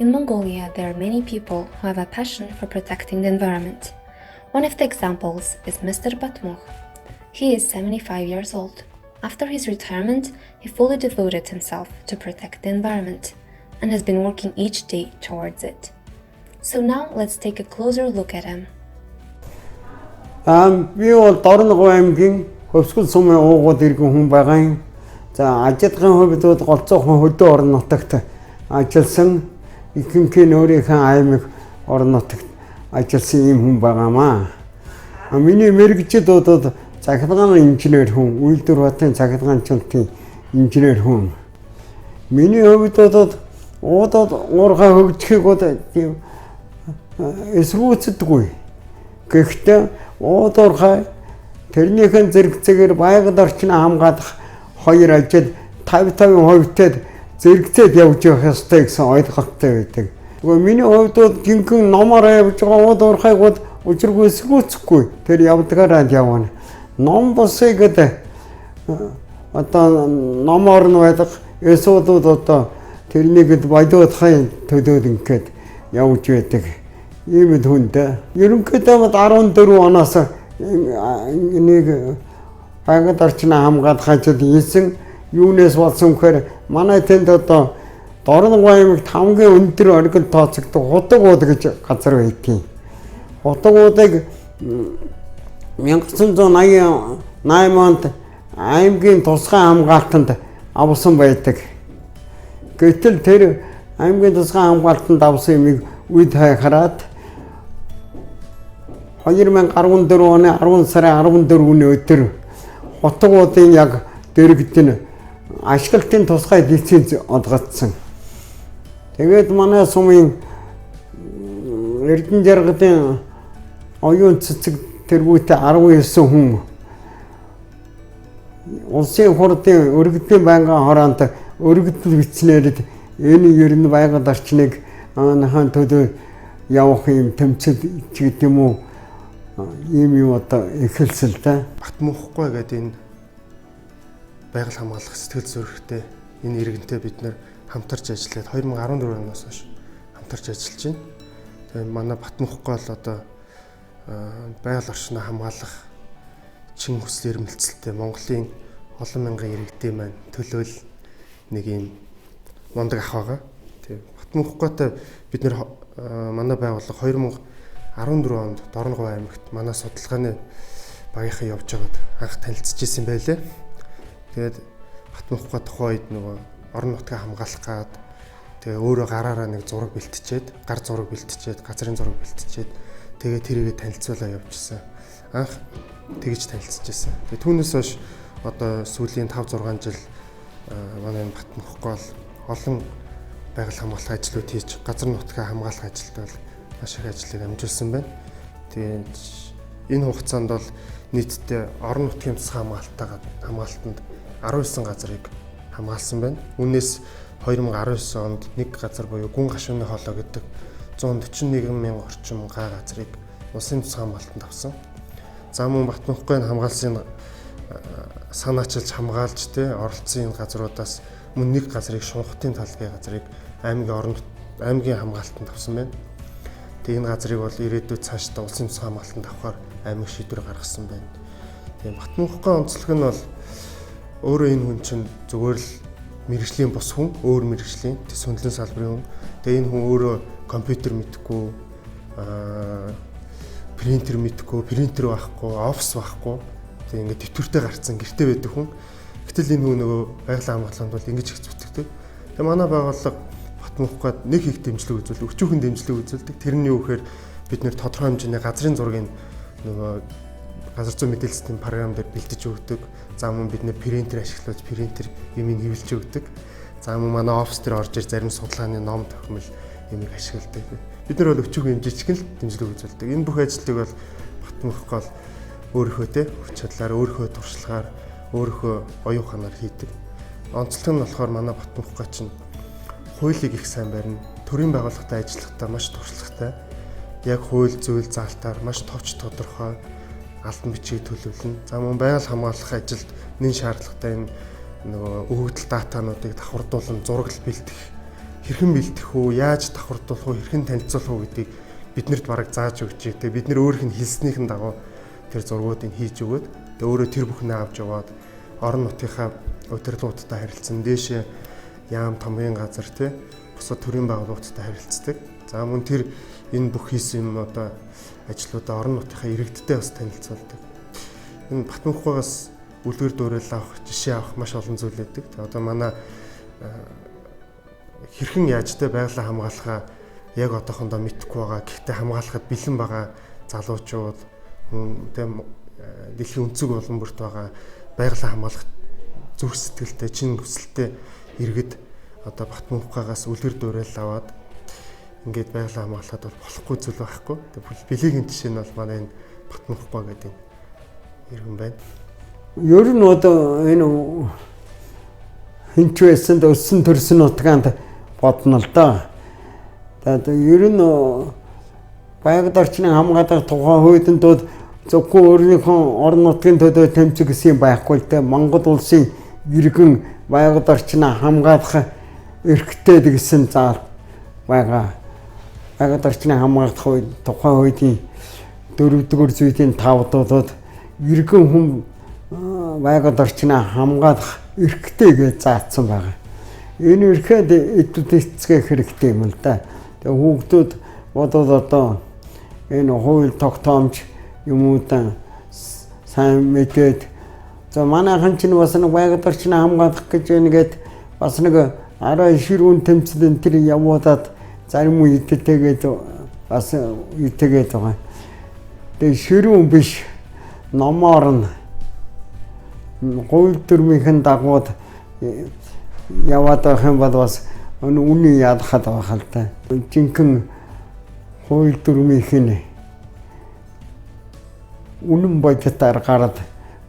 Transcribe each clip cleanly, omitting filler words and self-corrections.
In Mongolia, there are many people who have a passion for protecting the environment. One of the examples is Mr. Batmukh. He is 75 years old. After his retirement, he fully devoted himself to protect the environment and has been working each day towards it. So now let's take a closer look at him. Би бол Дорногов аймгийн Хөвсгөл сумын уугууд иргэн хүн байгаа юм. За ажилтгын хувьд бол голцоохон хөдөө орон нутагт ажилласан ихэнхийн өөрийнхөө аймаг орон нутагт ажилласан юм хүн байгаамаа. Миний мэрэгчд бол цахилгаан инженер хүн, Үйлдвэр хотын цахилгаанчлалтын инженер хүн. Миний хувьд бол уурхай хөгжихийг бол эсрүүцдэггүй. Гэхдээ уурхай тэрнийхэн зэрэгцээгээр байгаль орчныг хамгаалах хоёр ажил 50% зэрэгцээд явж явах ёстой гэсэн ойлголттой байдаг. Тэгвэл миний хувьд бол жинхэнэ номоор явж байгаа уурхайг бол учиргүй эсрүүцэхгүй тэр явдгаараа явна. Ном босыг одоо номоор нь байдаг эсвэл одоо тэрнийг бодоодхын төлөөд ингээд явж байдаг. Ийм л хүнтэй. Ерөнхийдөө 14 оноос нэг байгаль орчныг хамгаалах ажил хийсэн. Юунаас болсон гэхээр манай тэнд одоо Дорногов аймагт хамгийн өндөр оргил тооцогдох Худагууд гэж газар байдгийг. Худагуудыг 1988 онд аймгийн тусгай хамгаалтанд авсан байдаг. Гэтэл тэр аймгийн тусгай хамгаалтанд авсан юмыг үед хараад 2014 оны 10 сарын 14-ний өдөр Худагуудын яг дэрэгд нь ашиглалтын тусгай лиценз олгогдсон. Тэгээд манай сумын Эрдэнэ жаргалын оюун цэцэг тэргүүтээ 19 хүн улсын хурлын өргөдлийн байнгын хороонд өргөдөл бичснээр энэ ер нь байгаль орчныг анхаан төлөө явах юм тэмцэл ч гэдэг юм уу ийм юу одоо эхэлсэн л да. Батмухгүй гэдэг энэ байгаль хамгаалах сэтгэл зүрэхтэй энэ иргэнтэй бид нэр хамтарч ажиллаад 2014 оноос хойш хамтарч ажиллаж байна. Тэгээ манай Батмухгүй бол одоо байгаль орчныг хамгаалах чин хүсэл эрмэлзэлтэй Монголын олон мянган иргэдийн маань төлөөл нэг юм мундаг ах байгаа. Тэгээ Батмухгүйтэй бид нэр манай байгууллага 2014 онд Дорногов аймагт манай судалгааны багийнхан явж байгаад анх танилцж ирсэн байлээ. Тэгээд Батмухгүй тухайн үед нөгөө орон нутгийг хамгаалах гад тэгээ өөрөө гараараа нэг зураг бэлтжээд, гар зураг бэлтжээд, газрын зураг бэлтжээд тэгээ тэрийгэ танилцуулаа явуулсан. Анх тэгж танилцж ирсэн. Тэгээ түүнээс хойш одоо сүүлийн 5-6 жил манай Батмухгүй олон байгаль хамгаалах ажлууд хийж, газар нутгийг хамгаалах ажилд бол маш их ажлыг амжуулсан байна. Тэгээд энэ хугацаанд бол нийтдээ орон нутгийн тусгай хамгаалтанд 19 газрыг хамгаалсан байна. Үүнээс 2019 онд нэг газар буюу Гүн гашууны хоолой гэдэг 141 мянган орчим га газрыг улсын тусгай хамгаалтанд авсан. За мөн Батмухгүйг хамгаалсан санаачилж хамгаалж оролцсон энэ газруудаас мөн нэг газрыг Шунхтын талгийн газрыг аймгийн хамгаалтанд авсан байна. Тэгээ энэ газрыг бол ирээдүйд цаашдаа улсын тусгай хамгаалтанд авахар аймаг шийдвэр гаргасан байна. Тэгээ Батмухгүйн онцлог нь бол өөрөө энэ хүн чинь зүгээр л мэрэгжлийн бус хүн, өөр мэрэгжлийн төс хөндлөн салбарын хүн. Тэгээ энэ хүн өөрөө компьютер мэдхгүй, принтер мэдхгүй, принтер байхгүй, офис байхгүй. Тэгээ ингээд дэвтэртэй гарцсан гэртээ байдаг хүн. Гэтэл энэ хүн нөгөө байгалийн хамгаалалтанд бол ингэж их зүтгэдэг. Тэгээ манай байгууллага Батмухгүйд нэг их дэмжлэг үзүүлдэг, өчүүхэн дэмжлэг үзүүлдэг. Тэр нь юу гэхээр бид нэр тодорхой хэмжээний газрын зургийг нөгөө газар зүйн мэдээлэл систем програм дээр бэлдэж өгдөг. За мөн бид нэр принтер ашиглаж принтер юмыг хэвлэж өгдөг. За мөн манай офис дээр орж ир зарим судалгааны ном тохиомл юмыг ашигладаг. Бид нар бол өчүүхэн хэмжээчгэн л дэмжлэг үзүүлдэг. Энэ бүх ажлыг бол Батмухгүй бол өөрийнхөө хүч чадлаар, өөрийнхөө туршлагаар, өөрийнхөө оюун ухаанаар хийдэг. Онцлог нь болохоор манай Батмухгүй чинь хуулийг их сайн барина. Төрийн байгууллагатай ажиллахдаа маш туршлагатай. Яг хууль зүйл заалтаар маш товч тодорхой албан бичгийг төлөвлөнө. За мөн байгаль хамгаалах ажилд нэн шаардлагатай энэ нөгөө өгөгдөл датануудыг давхардуулан зураглал бэлдэх хэрхэн бэлтгэх үү, яаж давхардуулах уу, хэрхэн танилцуулах уу гэдгийг биднэрт бараг зааж өгч. Тэгээ бид нар өөрийнх нь хэлснийхэн дагуу тэр зургуудыг хийж өгөөд тэгээ өөрөө тэр бүхнээ авч яваад орон нутгийнхаа удирдлагуудтай харилцсан, дээшээ яам тамгийн газар тий бусад төрийн байгууллагуудтай харилцдаг. За мөн тэр энэ бүх хийсэн юм одоо ажлуудаа орон нутгийнхаа иргэдтэй бас танилцуулдаг. Энэ Батмунхгүйгаас үлгэр дуурайл авах, жишээ авах маш олон зүйл байдаг. Тэгээ одоо манай хэрхэн яаж тэ байгалаа хамгаалахаа яг одоохондоо мэдэхгүй байгаа. Гэхдээ хамгаалахад бэлэн байгаа залуучууд тэ дэлхийн өнцөг олон бүрт байгаа байгалаа хамгаалах зүрх сэтгэлтэй, чин хүсэлтэй иргэд одоо Батмунхгүйгаас үлгэр дуурайл аваад ингээд байгалаа хамгаалахад бол болохгүй зүйл байхгүй. Тэгээ бэлгийн жишээ нь бол манай энэ Батмунхгүй гэдэг иргэн байна. Ер нь одоо энэ хинч байсанд өссөн төрсөн нутгаанд бодно л да. Тэгээд ер нь байгаль орчныг хамгаалах тухай хуулиндууд зөвхөн өөрийнхөө орон нутгийн төлөө тэмцэх гэсэн байхгүй л дээ. Монгол улсын иргэн байгаль орчныг хамгаалах эрхтэй гэсэн заал байгаа. Байгаль орчныг хамгаалах тухай хуулийн 4-р зүйлийн 5 дуудад иргэн хүн байгаль орчныг хамгаалах эрхтэй гэж заасан байгаа. Энэ эрхэд эцэг хэрэгтэй юм л да. Тэгээ хүүхдүүд бодвол одоо энэ хууль тогтоомж юмудаа сайн мэдээд за манайхан ч бас нэг байгаль орчныг хамгаалах гэж нэгэд бас нэг арай ширүүн тэмцэлэн тэр явуудаад зарим үедтэйгээд бас үетэйгээд байгаа. Тэгээ ширүүн биш номоор нь хууль төрмийнхэн дагууд яваад байх юм бол бас үнийн яалахад байх л да. Жинхэнэ хууль төрмийнх нь үнэн бодитоор гараад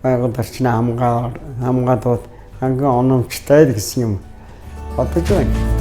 байгаль орчныг хамгаалаад ханган оновчтой гэсэн юм бодож байна.